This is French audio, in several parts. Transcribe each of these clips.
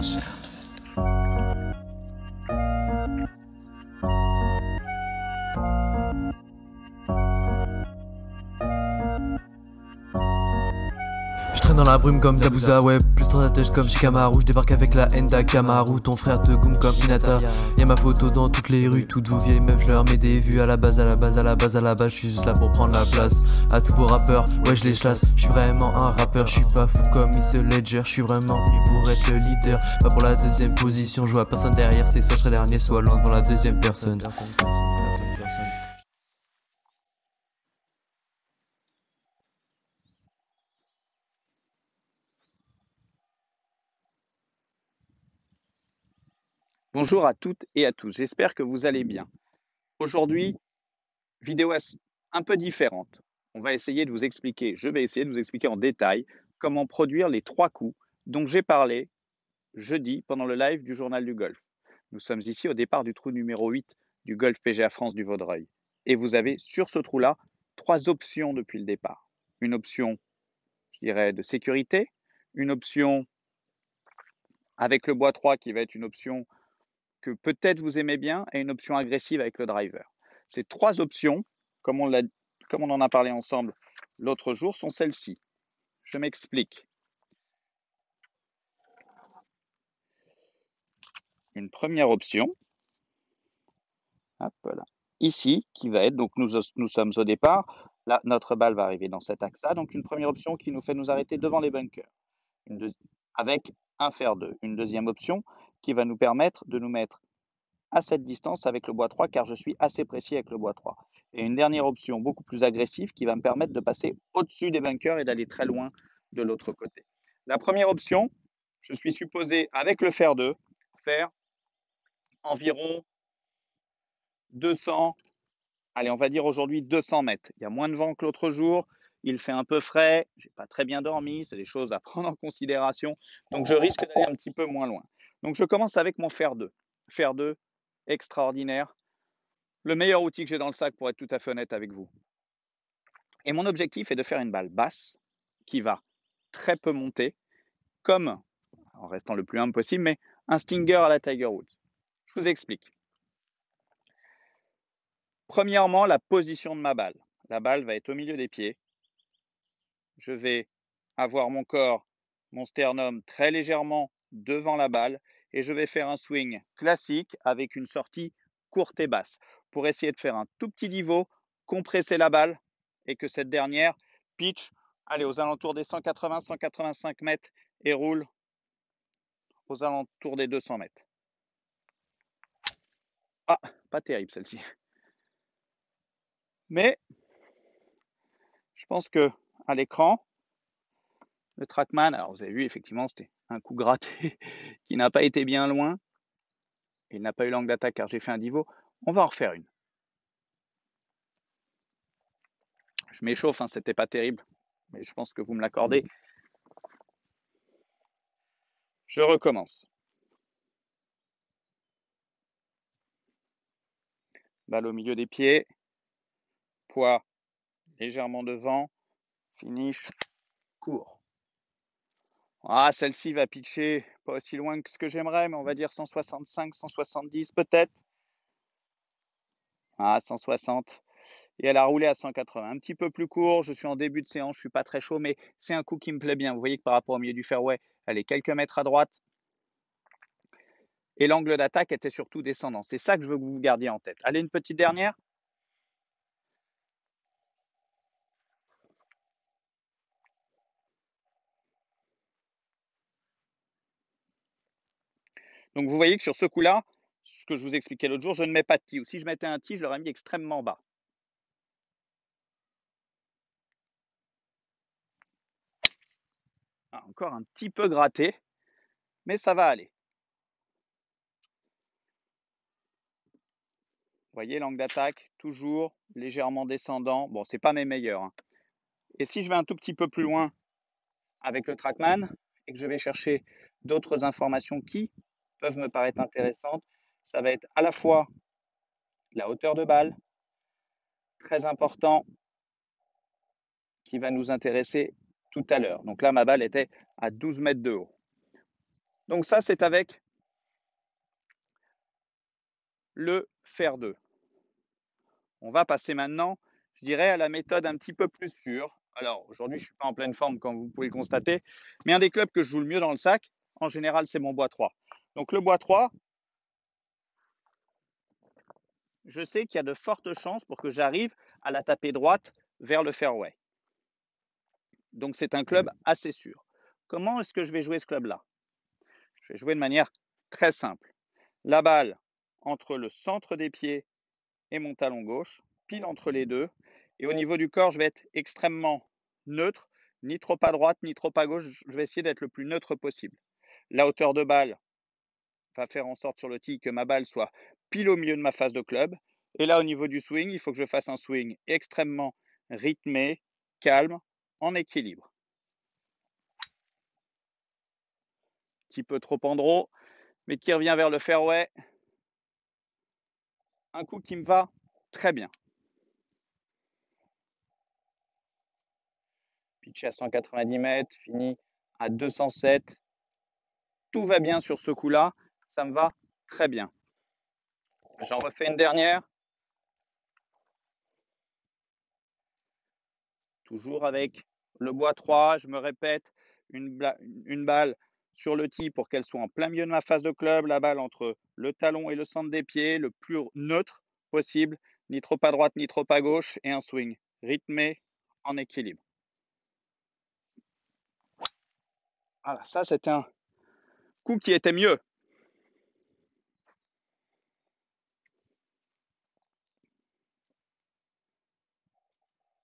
Je traîne dans la brume comme Zabuza, ouais, plus stratège comme Shikamaru. Je débarque avec la Enda Kamaru, ton frère te goûme comme Hinata. Y'a ma photo dans toutes les rues, toutes vos vieilles meufs, je leur mets des vues. À la base, je suis juste là pour prendre la place. À tous vos rappeurs, ouais je les chasse. Je suis vraiment un rappeur, je suis pas fou comme Miss Ledger. Je suis vraiment venu pour être le leader, pas pour la deuxième position. Je vois personne derrière, c'est soit je serai dernier, soit loin devant la deuxième personne. Bonjour à toutes et à tous, j'espère que vous allez bien. Aujourd'hui, vidéo un peu différente. Je vais essayer de vous expliquer en détail comment produire les 3 coups dont j'ai parlé jeudi pendant le live du Journal du Golf. Nous sommes ici au départ du trou numéro 8 du Golf PGA France du Vaudreuil. Et vous avez sur ce trou-là 3 options depuis le départ. Une option, je dirais, de sécurité, une option avec le bois 3 qui va être une option que peut-être vous aimez bien et une option agressive avec le driver. Ces 3 options, comme on en a parlé ensemble l'autre jour, sont celles-ci. Je m'explique. Une première option, hop là, ici, qui va être, donc nous sommes au départ, là notre balle va arriver dans cet axe-là, donc une première option qui nous fait nous arrêter devant les bunkers, avec un fer 2. Une deuxième option qui va nous permettre de nous mettre à cette distance avec le bois 3 car je suis assez précis avec le bois 3. Et une dernière option beaucoup plus agressive qui va me permettre de passer au-dessus des bunkers et d'aller très loin de l'autre côté. La première option, je suis supposé avec le fer 2 faire environ 200, allez on va dire aujourd'hui 200 mètres. Il y a moins de vent que l'autre jour, il fait un peu frais, j'ai pas très bien dormi, c'est des choses à prendre en considération, donc je risque d'aller un petit peu moins loin. Donc je commence avec mon fer 2. Fer 2, extraordinaire. Le meilleur outil que j'ai dans le sac pour être tout à fait honnête avec vous. Et mon objectif est de faire une balle basse qui va très peu monter, comme, en restant le plus humble possible, mais un stinger à la Tiger Woods. Je vous explique. Premièrement, la position de ma balle. La balle va être au milieu des pieds. Je vais avoir mon corps, mon sternum très légèrement devant la balle et je vais faire un swing classique avec une sortie courte et basse pour essayer de faire un tout petit niveau, compresser la balle et que cette dernière pitch, allez, aux alentours des 180-185 mètres et roule aux alentours des 200 mètres. Ah, pas terrible celle-ci. Mais je pense que à l'écran, le TrackMan, alors vous avez vu effectivement c'était un coup gratté qui n'a pas été bien loin. Il n'a pas eu l'angle d'attaque car j'ai fait un niveau. On va en refaire une. Je m'échauffe, hein, c'était pas terrible, mais je pense que vous me l'accordez. Je recommence. Balle au milieu des pieds, poids légèrement devant, finish, court. Ah, celle-ci va pitcher pas aussi loin que ce que j'aimerais, mais on va dire 165, 170 peut-être. Ah, 160. Et elle a roulé à 180. Un petit peu plus court, je suis en début de séance, je suis pas très chaud, mais c'est un coup qui me plaît bien. Vous voyez que par rapport au milieu du fairway, elle est quelques mètres à droite. Et l'angle d'attaque était surtout descendant. C'est ça que je veux que vous gardiez en tête. Allez, une petite dernière. Donc vous voyez que sur ce coup-là, ce que je vous expliquais l'autre jour, je ne mets pas de tee. Ou si je mettais un tee, je l'aurais mis extrêmement bas. Ah, encore un petit peu gratté, mais ça va aller. Vous voyez l'angle d'attaque, toujours légèrement descendant. Bon, c'est pas mes meilleurs, hein. Et si je vais un tout petit peu plus loin avec le TrackMan et que je vais chercher d'autres informations qui peuvent me paraître intéressantes, ça va être à la fois la hauteur de balle, très important, qui va nous intéresser tout à l'heure. Donc là, ma balle était à 12 mètres de haut. Donc ça, c'est avec le fer 2. On va passer maintenant, je dirais, à la méthode un petit peu plus sûre. Alors, aujourd'hui, je ne suis pas en pleine forme, comme vous pouvez le constater, mais un des clubs que je joue le mieux dans le sac, en général, c'est mon bois 3. Donc, le bois 3, je sais qu'il y a de fortes chances pour que j'arrive à la taper droite vers le fairway. Donc, c'est un club assez sûr. Comment est-ce que je vais jouer ce club-là? Je vais jouer de manière très simple. La balle entre le centre des pieds et mon talon gauche, pile entre les deux. Et au niveau du corps, je vais être extrêmement neutre, ni trop à droite, ni trop à gauche. Je vais essayer d'être le plus neutre possible. La hauteur de balle va faire en sorte sur le tee que ma balle soit pile au milieu de ma face de club. Et là, au niveau du swing, il faut que je fasse un swing extrêmement rythmé, calme, en équilibre. Un petit peu trop en draw, mais qui revient vers le fairway. Un coup qui me va très bien. Pitché à 190 mètres, fini à 207. Tout va bien sur ce coup-là, ça me va très bien. J'en refais une dernière. Toujours avec le bois 3, je me répète, une balle sur le tee pour qu'elle soit en plein milieu de ma face de club, la balle entre le talon et le centre des pieds, le plus neutre possible, ni trop à droite ni trop à gauche, et un swing rythmé en équilibre. Voilà, ça c'était un coup qui était mieux.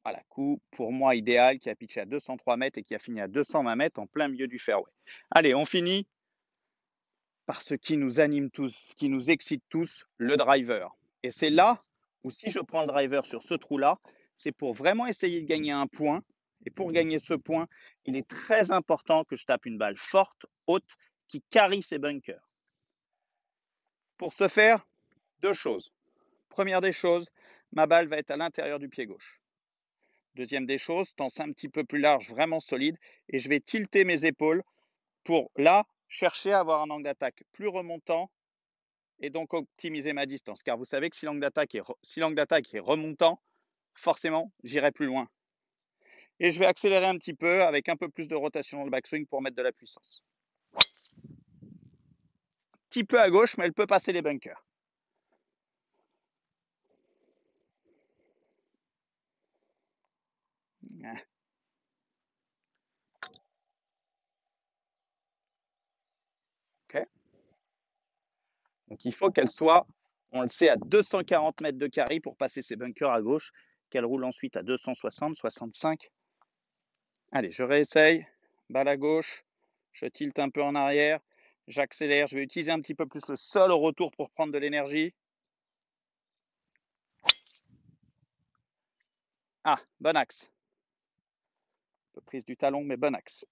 Voilà, coup pour moi idéal qui a pitché à 203 mètres et qui a fini à 220 mètres en plein milieu du fairway. Allez, on finit par ce qui nous anime tous, ce qui nous excite tous, le driver. Et c'est là où si je prends le driver sur ce trou-là, c'est pour vraiment essayer de gagner un point. Et pour gagner ce point, il est très important que je tape une balle forte, haute, qui carry ses bunkers. Pour ce faire, deux choses. Première des choses, ma balle va être à l'intérieur du pied gauche. Deuxième des choses, tense un petit peu plus large, vraiment solide, et je vais tilter mes épaules pour là chercher à avoir un angle d'attaque plus remontant et donc optimiser ma distance. Car vous savez que si l'angle d'attaque est remontant, forcément, j'irai plus loin. Et je vais accélérer un petit peu avec un peu plus de rotation dans le backswing pour mettre de la puissance. Un petit peu à gauche, mais elle peut passer les bunkers. Okay. Donc il faut qu'elle soit, on le sait, à 240 mètres de carry pour passer ses bunkers à gauche, qu'elle roule ensuite à 260, 65. Allez, je réessaye. Balle à gauche, je tilte un peu en arrière, j'accélère, je vais utiliser un petit peu plus le sol au retour pour prendre de l'énergie. Ah, bon axe. Un peu prise du talon, mais bon axe.